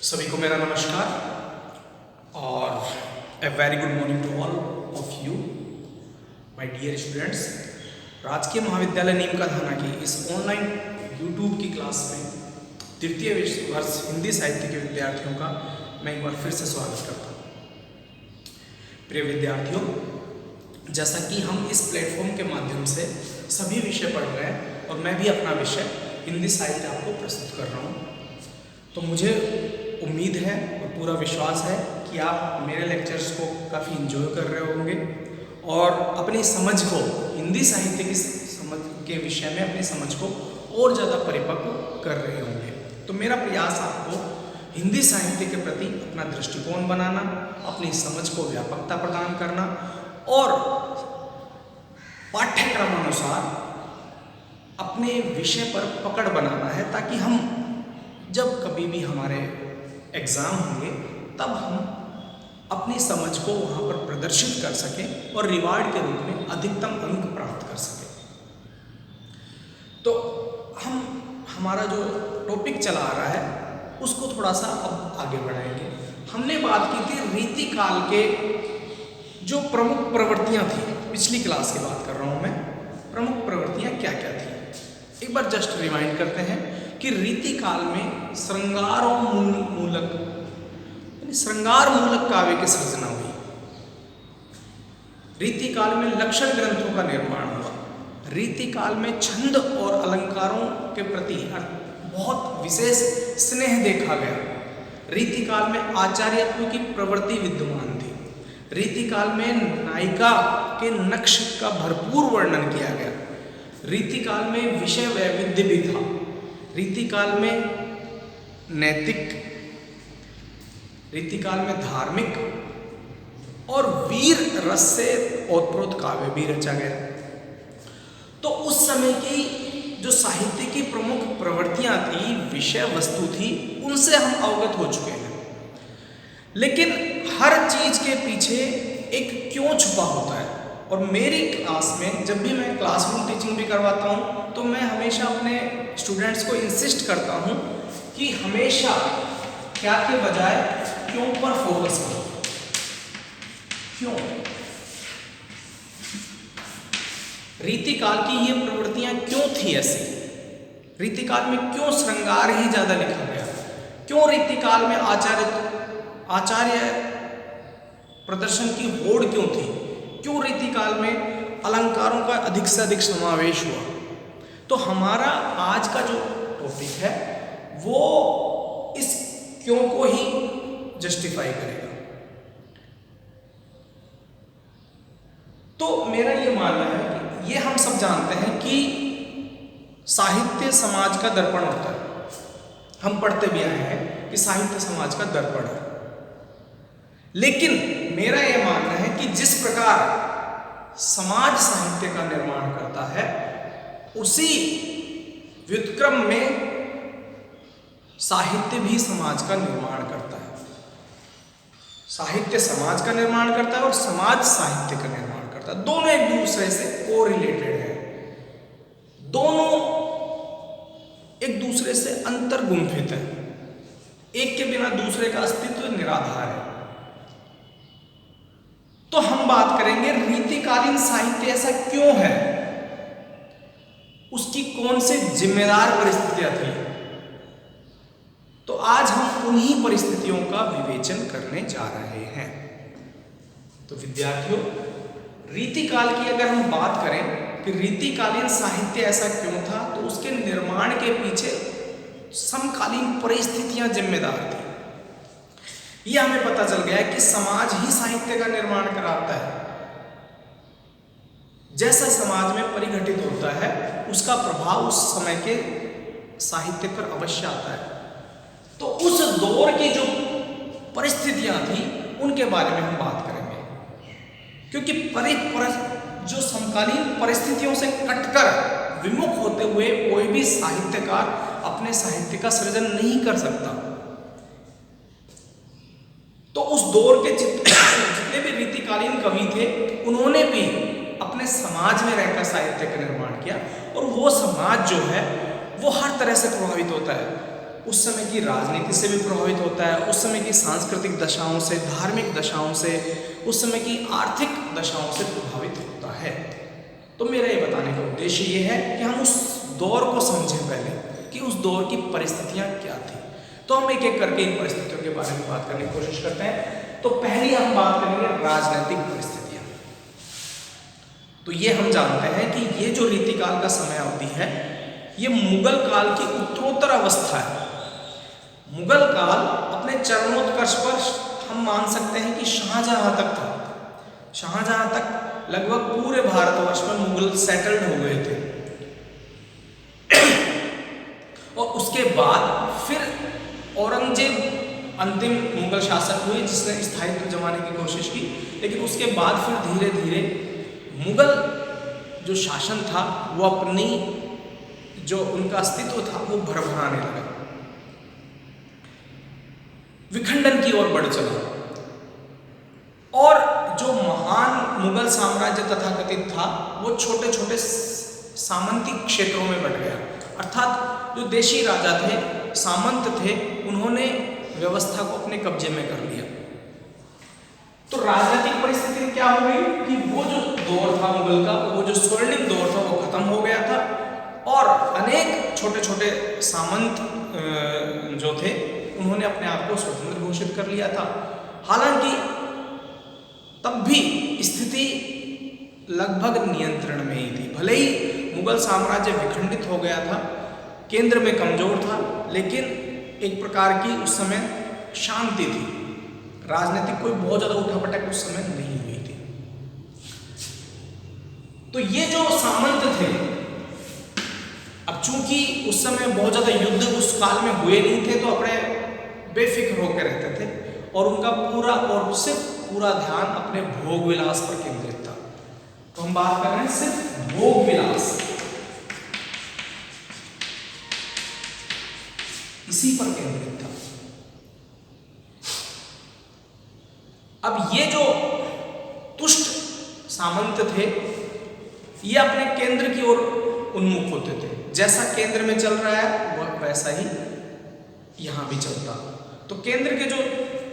सभी को मेरा नमस्कार और a very good morning to all of you my dear students. Rajkiya Mahavidyalaya नीम का थाना की इस ऑनलाइन यूट्यूब की क्लास में तृतीय वर्ष हिंदी साहित्य के विद्यार्थियों का मैं एक बार फिर से स्वागत करता हूँ। प्रिय विद्यार्थियों, जैसा कि हम इस प्लेटफॉर्म के माध्यम से सभी विषय पढ़ रहे हैं और मैं भी अपना विषय हिंदी साहित्य आपको प्रस्तुत कर रहा हूँ, तो मुझे उम्मीद है और पूरा विश्वास है कि आप मेरे लेक्चर्स को काफ़ी एंजॉय कर रहे होंगे और अपनी समझ को हिंदी साहित्य की समझ के विषय में अपनी समझ को और ज़्यादा परिपक्व कर रहे होंगे। तो मेरा प्रयास आपको हिंदी साहित्य के प्रति अपना दृष्टिकोण बनाना, अपनी समझ को व्यापकता प्रदान करना और पाठ्यक्रम अनुसार अपने विषय पर पकड़ बनाना है, ताकि हम जब कभी भी हमारे एग्ज़ाम होंगे तब हम अपनी समझ को वहाँ पर प्रदर्शित कर सकें और रिवार्ड के रूप में अधिकतम अंक प्राप्त कर सकें। तो हमारा जो टॉपिक चला आ रहा है उसको थोड़ा सा अब आगे बढ़ाएंगे। हमने बात की थी रीतिकाल के जो प्रमुख प्रवृत्तियाँ थी, पिछली क्लास की बात कर रहा हूँ मैं। प्रमुख प्रवृत्तियाँ क्या क्या थी एक बार जस्ट रिमाइंड करते हैं कि रीतिकाल में श्रृंगार मूलक काव्य की सृजना हुई। रीतिकाल में लक्षण ग्रंथों का निर्माण हुआ। रीतिकाल में छंद और अलंकारों के प्रति बहुत विशेष स्नेह देखा गया। रीतिकाल में आचार्यत्व की प्रवृत्ति विद्यमान थी। रीतिकाल में नायिका के नक्श का भरपूर वर्णन किया गया। रीतिकाल में विषय वैविध्य भी था। रीतिकाल में नैतिक, रीतिकाल में धार्मिक और वीर रस से ओतप्रोत काव्य भी रचा गया। तो उस समय की जो साहित्य की प्रमुख प्रवृत्तियां थी, विषय वस्तु थी, उनसे हम अवगत हो चुके हैं। लेकिन हर चीज के पीछे एक क्यों छुपा होता है। और मेरी क्लास में जब भी मैं क्लासरूम टीचिंग भी करवाता हूँ तो मैं हमेशा अपने स्टूडेंट्स को इंसिस्ट करता हूँ कि हमेशा क्या के बजाय क्यों पर फोकस करो। क्यों? रीतिकाल की ये प्रवृत्तियां क्यों थी ऐसी? रीतिकाल में क्यों श्रृंगार ही ज्यादा लिखा गया? क्यों रीतिकाल में आचार्य प्रदर्शन की होड़ क्यों थी? क्यों रीतिकाल में अलंकारों का अधिक से अधिक समावेश हुआ? तो हमारा आज का जो टॉपिक है वो इस क्यों को ही जस्टिफाई करेगा। तो मेरा ये मानना है कि ये हम सब जानते हैं कि साहित्य समाज का दर्पण होता है। हम पढ़ते भी आए हैं कि साहित्य समाज का दर्पण है। लेकिन मेरा यह मानना है कि जिस प्रकार समाज साहित्य का निर्माण करता है, उसी व्युत्क्रम में साहित्य भी समाज का निर्माण करता है। साहित्य समाज का निर्माण करता है और समाज साहित्य का निर्माण करता है। दोनों एक दूसरे से कोरिलेटेड है। दोनों एक दूसरे से अंतर्गुंफित है। एक के बिना दूसरे का अस्तित्व निराधार है। तो हम बात करेंगे रीतिकालीन साहित्य ऐसा क्यों है, उसकी कौन सी जिम्मेदार परिस्थितियां थी। तो आज हम उन्हीं परिस्थितियों का विवेचन करने जा रहे हैं। तो विद्यार्थियों, रीतिकाल की अगर हम बात करें कि रीतिकालीन साहित्य ऐसा क्यों था, तो उसके निर्माण के पीछे समकालीन परिस्थितियां जिम्मेदार थी। यह हमें पता चल गया है कि समाज ही साहित्य का निर्माण कराता है। जैसा समाज में परिघटित होता है उसका प्रभाव उस समय के साहित्य पर अवश्य आता है। तो उस दौर की जो परिस्थितियां थी उनके बारे में हम बात करेंगे, क्योंकि जो समकालीन परिस्थितियों से कटकर विमुख होते हुए कोई भी साहित्यकार अपने साहित्य का सृजन नहीं कर सकता। तो उस दौर के जितने भी रीतिकालीन कवि थे, उन्होंने भी अपने समाज में रहकर साहित्य का निर्माण किया। और वो समाज जो है वो हर तरह से प्रभावित होता है। उस समय की राजनीति से भी प्रभावित होता है, उस समय की सांस्कृतिक दशाओं से, धार्मिक दशाओं से, उस समय की आर्थिक दशाओं से प्रभावित होता है। तो मेरा ये बताने का उद्देश्य ये है कि हम उस दौर को समझें पहले कि उस दौर की परिस्थितियाँ क्या थी। तो हम एक एक करके इन परिस्थितियों के बारे में बात करने की कोशिश करते हैं। तो पहली हम बात करेंगे राजनीतिक परिस्थितियाँ। तो ये हम जानते हैं कि ये जो रीतिकाल का समय अवधि है ये मुगल काल की उत्तरोत्तर अवस्था है। मुगल काल अपने चरमोत्कर्ष पर हम मान सकते हैं कि शाहजहां तक था। शाहजहां तक लगभग पूरे भारतवर्ष में मुगल सेटल्ड हो गए थे और उसके बाद फिर औरंगजेब अंतिम मुगल शासक हुए जिसने स्थायित्व जमाने की कोशिश की, लेकिन उसके बाद फिर धीरे धीरे मुगल जो शासन था वो अपनी जो उनका अस्तित्व था वो भरभराने लगा, विखंडन की ओर बढ़ चला और जो महान मुगल साम्राज्य तथाकथित था वो छोटे छोटे सामंती क्षेत्रों में बंट गया। अर्थात जो देशी राजा थे, सामंत थे, उन्होंने व्यवस्था को अपने कब्जे में कर लिया। तो राजनीतिक परिस्थिति क्या हो गई कि वो जो दौर था मुगल का, वो जो स्वर्णिम दौर था वो खत्म हो गया था और अनेक छोटे छोटे सामंत जो थे उन्होंने अपने आप को स्वतंत्र घोषित कर लिया था। हालांकि तब भी स्थिति लगभग नियंत्रण में ही थी। भले ही मुगल साम्राज्य विखंडित हो गया था, केंद्र में कमजोर था, लेकिन एक प्रकार की उस समय शांति थी। राजनीतिक कोई बहुत ज्यादा उठापटक उस समय नहीं हुई थी। तो ये जो सामंत थे, अब चूंकि उस समय बहुत ज्यादा युद्ध उस काल में हुए नहीं थे तो अपने बेफिक्र होकर रहते थे और उनका पूरा और सिर्फ पूरा ध्यान अपने भोग विलास पर केंद्रित था। तो हम बात कर रहे हैं सिर्फ भोग विलास, इसी पर केंद्रित था। अब ये जो तुष्ट सामंत थे ये अपने केंद्र की ओर उन्मुख होते थे। जैसा केंद्र में चल रहा है वह वैसा ही यहां भी चलता। तो केंद्र के जो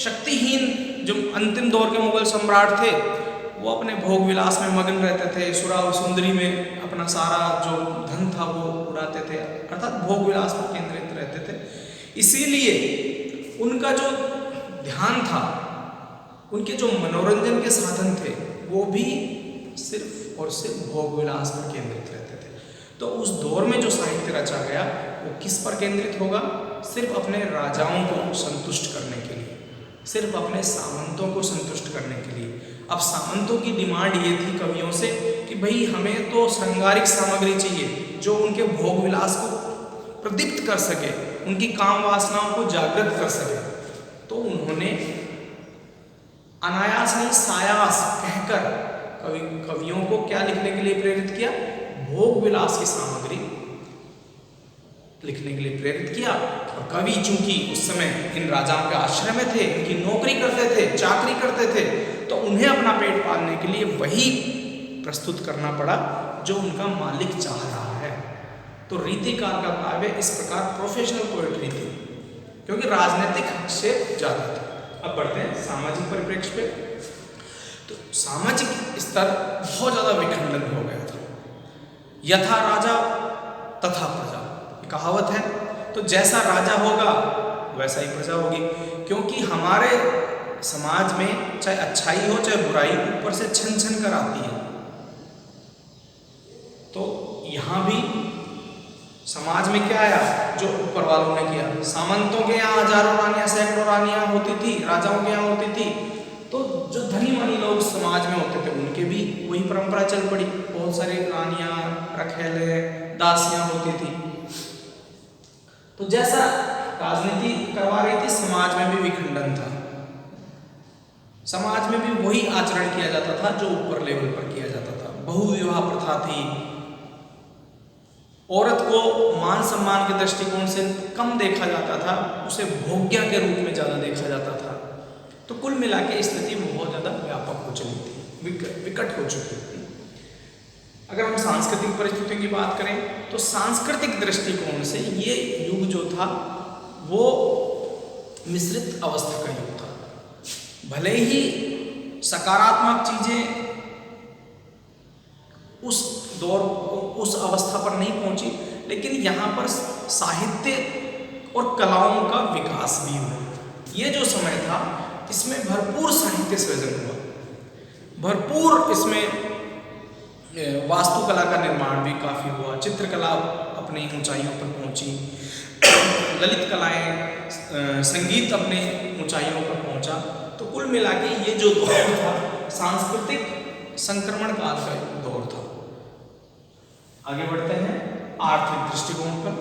शक्तिहीन जो अंतिम दौर के मुगल सम्राट थे वो अपने भोग विलास में मगन रहते थे, सुराव सुंदरी में अपना सारा जो धन था वो उड़ाते थे, अर्थात भोग विलास पर केंद्रित रहते थे। इसीलिए उनका जो ध्यान था, उनके जो मनोरंजन के साधन थे वो भी सिर्फ और सिर्फ भोग विलास पर केंद्रित रहते थे। तो उस दौर में जो साहित्य रचा गया वो किस पर केंद्रित होगा? सिर्फ अपने राजाओं को संतुष्ट करने के लिए, सिर्फ अपने सामंतों को संतुष्ट करने के लिए। अब सामंतों की डिमांड ये थी कवियों से कि भाई हमें तो श्रृंगारिक सामग्री चाहिए जो उनके भोग विलास को प्रदीप्त कर सके, उनकी काम वासनाओं को जागृत कर सके। तो उन्होंने अनायास नहीं सायास कहकर कवियों को क्या लिखने के लिए प्रेरित किया? भोग विलास की सामग्री लिखने के लिए प्रेरित किया। और कवि चूंकि उस समय इन राजाओं के आश्रय में थे, इनकी नौकरी करते थे, चाकरी करते थे, तो उन्हें अपना पेट पालने के लिए वही प्रस्तुत करना पड़ा जो उनका मालिक चाह रहा है। तो रीतिकार का काव्य इस प्रकार प्रोफेशनल पोएट्री थी क्योंकि राजनीतिक हस्तक्षेप ज्यादा था। अब बढ़ते हैं सामाजिक परिप्रेक्ष्य पे। तो सामाजिक स्तर बहुत ज्यादा विखंडन हो गया था। यथा राजा तथा प्रजा कहावत है। तो जैसा राजा होगा वैसा ही प्रजा होगी, क्योंकि हमारे समाज में चाहे अच्छाई हो चाहे बुराई ऊपर से छन छन कर आती है। तो यहाँ भी समाज में क्या आया? जो ऊपर वालों ने किया। सामंतों के यहाँ हजारों रानियां, सैकड़ों रानियां होती थी, राजाओं के यहाँ होती थी। तो जो धनी मनी लोग समाज में होते थे उनके भी वही परंपरा चल पड़ी। बहुत सारी रानियां, रखेले, दासियां होती थी। तो जैसा राजनीति करवा रही थी, समाज में भी विखंडन था। समाज में भी वही आचरण किया जाता था जो ऊपर लेवल पर किया जाता था। बहुविवाह प्रथा थी। औरत को मान सम्मान के दृष्टिकोण से कम देखा जाता था, उसे भोग्या के रूप में ज्यादा देखा जाता था। तो कुल मिला के स्थिति बहुत ज्यादा व्यापक हो चुकी थी, विकट हो चुकी थी। अगर हम सांस्कृतिक परिस्थितियों की बात करें तो सांस्कृतिक दृष्टिकोण से ये युग जो था वो मिश्रित अवस्था का युग था। भले ही सकारात्मक चीजें उस दौर उस अवस्था पर नहीं पहुंची, लेकिन यहाँ पर साहित्य और कलाओं का विकास भी हुआ। ये जो समय था इसमें भरपूर साहित्य सृजन हुआ, भरपूर इसमें वास्तुकला का निर्माण भी काफ़ी हुआ, चित्रकला अपनी ऊंचाइयों पर पहुंची, ललित कलाएं, संगीत अपने ऊंचाइयों पर पहुंचा। तो कुल मिला के ये जो दौर था सांस्कृतिक संक्रमण काल का दौर था। आगे बढ़ते हैं आर्थिक दृष्टिकोण पर।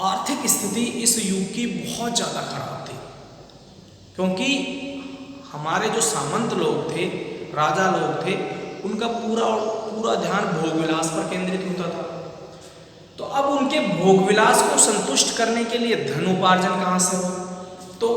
आर्थिक स्थिति इस युग की बहुत ज़्यादा खराब थी, क्योंकि हमारे जो सामंत लोग थे, राजा लोग थे, उनका पूरा ध्यान भोग विलास पर केंद्रित होता था। तो अब उनके भोग विलास को संतुष्ट करने के लिए धन उपार्जन कहाँ से हो? तो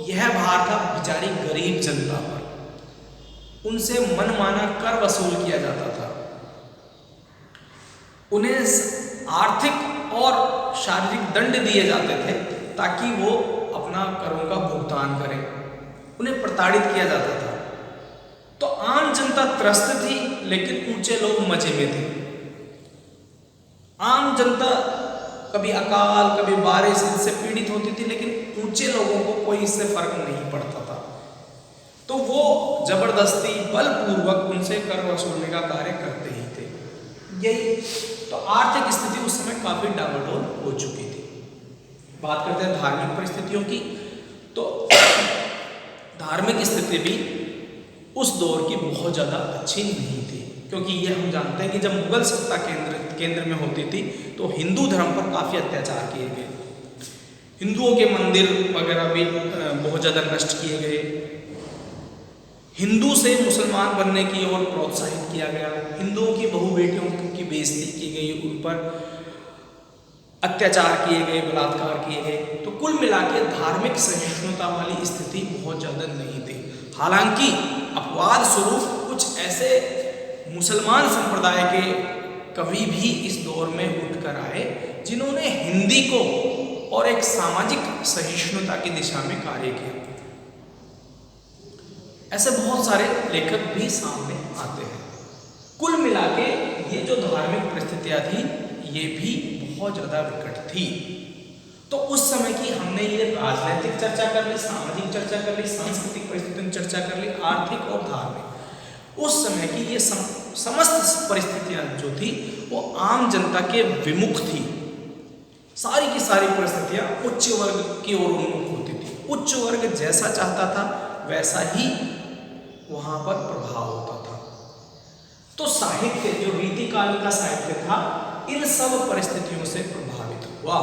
यह भार था बेचारी गरीब जनता पर। उनसे मनमाना कर वसूल किया जाता था, उन्हें आर्थिक और शारीरिक दंड दिए जाते थे ताकि वो अपना करों का भुगतान करें, उन्हें प्रताड़ित किया जाता था। तो आम जनता त्रस्त थी, लेकिन ऊंचे लोग मजे में थे। आम जनता कभी अकाल कभी बारिश से पीड़ित होती थी, लेकिन ऊंचे लोगों को कोई इससे फर्क नहीं पड़ता था। तो वो जबरदस्ती बलपूर्वक उनसे कर वसूलने का कार्य करते ही थे। यही तो आर्थिक स्थिति उस समय काफी डामाडोल हो चुकी थी। बात करते हैं धार्मिक परिस्थितियों की। तो धार्मिक स्थिति भी उस दौर की बहुत ज़्यादा अच्छी नहीं थी, क्योंकि ये हम जानते हैं कि जब मुगल सत्ता केंद्र में होती थी तो हिंदू धर्म पर काफ़ी अत्याचार किए गए, हिंदुओं के मंदिर वगैरह भी बहुत ज़्यादा नष्ट किए गए, हिंदू से मुसलमान बनने की ओर प्रोत्साहित किया गया, हिंदुओं की बहु बेटियों की बेइज्जती की गई, उन पर अत्याचार किए गए, बलात्कार किए गए। तो कुल मिला के धार्मिक सहिष्णुता वाली स्थिति बहुत ज़्यादा नहीं थी। हालांकि अपवाद स्वरूप कुछ ऐसे मुसलमान संप्रदाय के कवि भी इस दौर में उठकर आए जिन्होंने हिंदी को और एक सामाजिक सहिष्णुता की दिशा में कार्य किया। ऐसे बहुत सारे लेखक भी सामने आते हैं। कुल मिला के ये जो धार्मिक परिस्थितियां थी ये भी बहुत ज़्यादा विकट थी। तो उस समय की हमने ये राजनीतिक चर्चा कर ली, सामाजिक चर्चा कर ली, सांस्कृतिक परिस्थितियों की चर्चा कर ली, आर्थिक और धार्मिक। उस समय की ये समस्त परिस्थितियां जो थी वो आम जनता के विमुख थी। सारी की सारी परिस्थितियां उच्च वर्ग की ओर उन्मुख होती थी। उच्च वर्ग जैसा चाहता था वैसा ही वहां पर प्रभाव होता था। तो साहित्य जो रीतिकाल का साहित्य था इन सब परिस्थितियों से प्रभावित हुआ।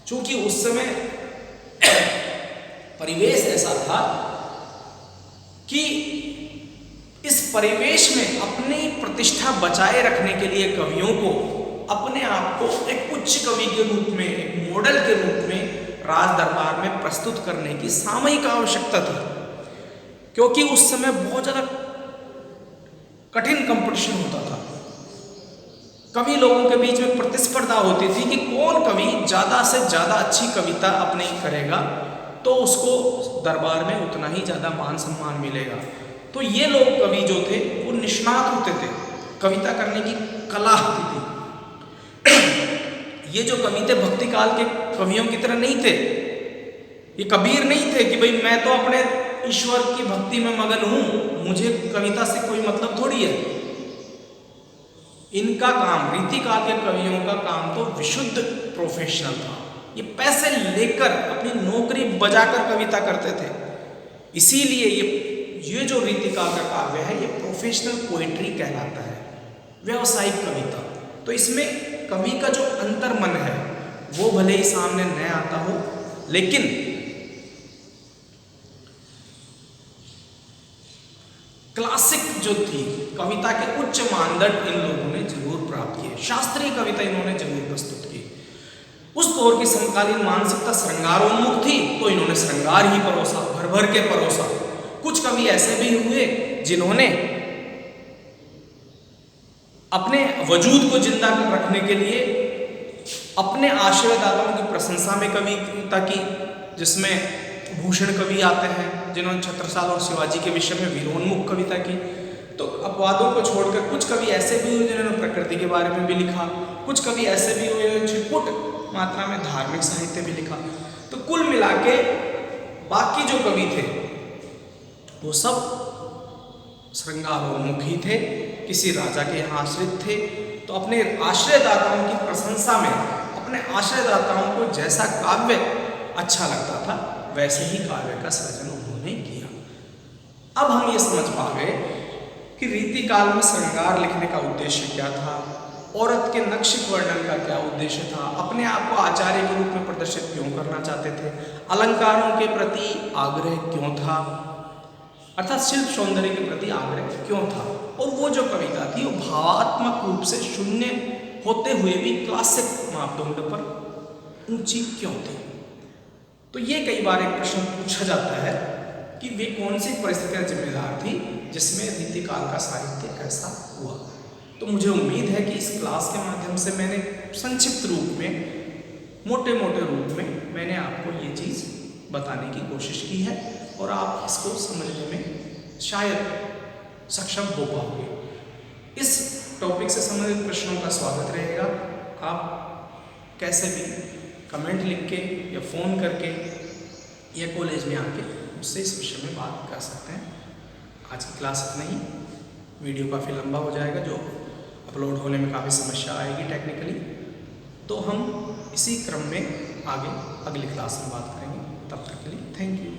चूंकि उस समय परिवेश ऐसा था कि इस परिवेश में अपनी प्रतिष्ठा बचाए रखने के लिए कवियों को अपने आप को एक उच्च कवि के रूप में, एक मॉडल के रूप में राज दरबार में प्रस्तुत करने की सामयिक आवश्यकता थी, क्योंकि उस समय बहुत ज़्यादा कठिन कंपटीशन होता था। कवि लोगों के बीच में प्रतिस्पर्धा होती थी कि कौन कवि ज़्यादा से ज़्यादा अच्छी कविता अपनी करेगा तो उसको दरबार में उतना ही ज़्यादा मान सम्मान मिलेगा। तो ये लोग कवि जो थे वो निष्णात होते थे, कविता करने की कला होती थी। ये जो कवि थे भक्ति काल के कवियों की तरह नहीं थे। ये कबीर नहीं थे कि भाई मैं तो अपने ईश्वर की भक्ति में मगन हूँ, मुझे कविता से कोई मतलब थोड़ी है। इनका काम, रीतिकाल के कवियों का काम तो विशुद्ध प्रोफेशनल था। ये पैसे लेकर अपनी नौकरी बजाकर कविता करते थे। इसीलिए ये जो रीतिकाल का काव्य है ये प्रोफेशनल पोएट्री कहलाता है, व्यावसायिक कविता। तो इसमें कवि का जो अंतर्मन है वो भले ही सामने न आता हो, लेकिन क्लासिक जो थी कविता के उच्च मानदंड इन लोगों ने जरूर प्राप्त किए। शास्त्रीय कविता इन्होंने जरूर प्रस्तुत की। उस दौर की समकालीन मानसिकता श्रृंगारोन्मुख थी तो इन्होंने श्रृंगार ही परोसा, भर भर के परोसा। कुछ कवि ऐसे भी हुए जिन्होंने अपने वजूद को जिंदा रखने के लिए अपने आश्रयदाताओं की प्रशंसा में कविता की, जिसमें भूषण कवि आते हैं जिन्होंने छत्रसाल और शिवाजी के विषय में वीरोन्मुख कविता की। तो अपवादों को छोड़कर कुछ कवि ऐसे भी हुए जिन्होंने प्रकृति के बारे में भी लिखा, कुछ कवि ऐसे भी हुए जिन्होंने छिटपुट मात्रा में धार्मिक साहित्य भी लिखा। तो कुल मिला के बाकी जो कवि थे वो सब श्रृंगारोन्मुख ही थे, किसी राजा के यहाँ आश्रित थे। तो अपने आश्रयदाताओं की प्रशंसा में, अपने आश्रयदाताओं को जैसा काव्य अच्छा लगता था वैसे ही काव्य का सृजन उन्होंने किया। अब हम ये समझ पा गए कि रीतिकाल में श्रृंगार लिखने का उद्देश्य क्या था, औरत के नक्शिक वर्णन का क्या उद्देश्य था, अपने आप को आचार्य के रूप में प्रदर्शित क्यों करना चाहते थे, अलंकारों के प्रति आग्रह क्यों था, अर्थात शिल्प सौंदर्य के प्रति आग्रह क्यों था, और वो जो कविता थी वो भावात्मक रूप से शून्य होते हुए भी क्लासिक मापदंड पर ऊंची क्यों थी। तो ये कई बार एक प्रश्न पूछा जाता है कि वे कौन सी परिस्थितियां जिम्मेदार थी जिसमें रीतिकाल का साहित्य ऐसा हुआ। तो मुझे उम्मीद है कि इस क्लास के माध्यम से मैंने संक्षिप्त रूप में, मोटे मोटे रूप में मैंने आपको ये चीज़ बताने की कोशिश की है और आप इसको समझने में शायद सक्षम हो पाओगे। इस टॉपिक से संबंधित प्रश्नों का स्वागत रहेगा। आप कैसे भी कमेंट लिख के या फ़ोन करके या कॉलेज में आके मुझसे इस विषय में बात कर सकते हैं। आज की क्लास इतना ही, वीडियो काफ़ी लंबा हो जाएगा, जो अपलोड होने में काफ़ी समस्या आएगी टेक्निकली। तो हम इसी क्रम में आगे अगली क्लास में बात करेंगे। तब तक के लिए थैंक यू।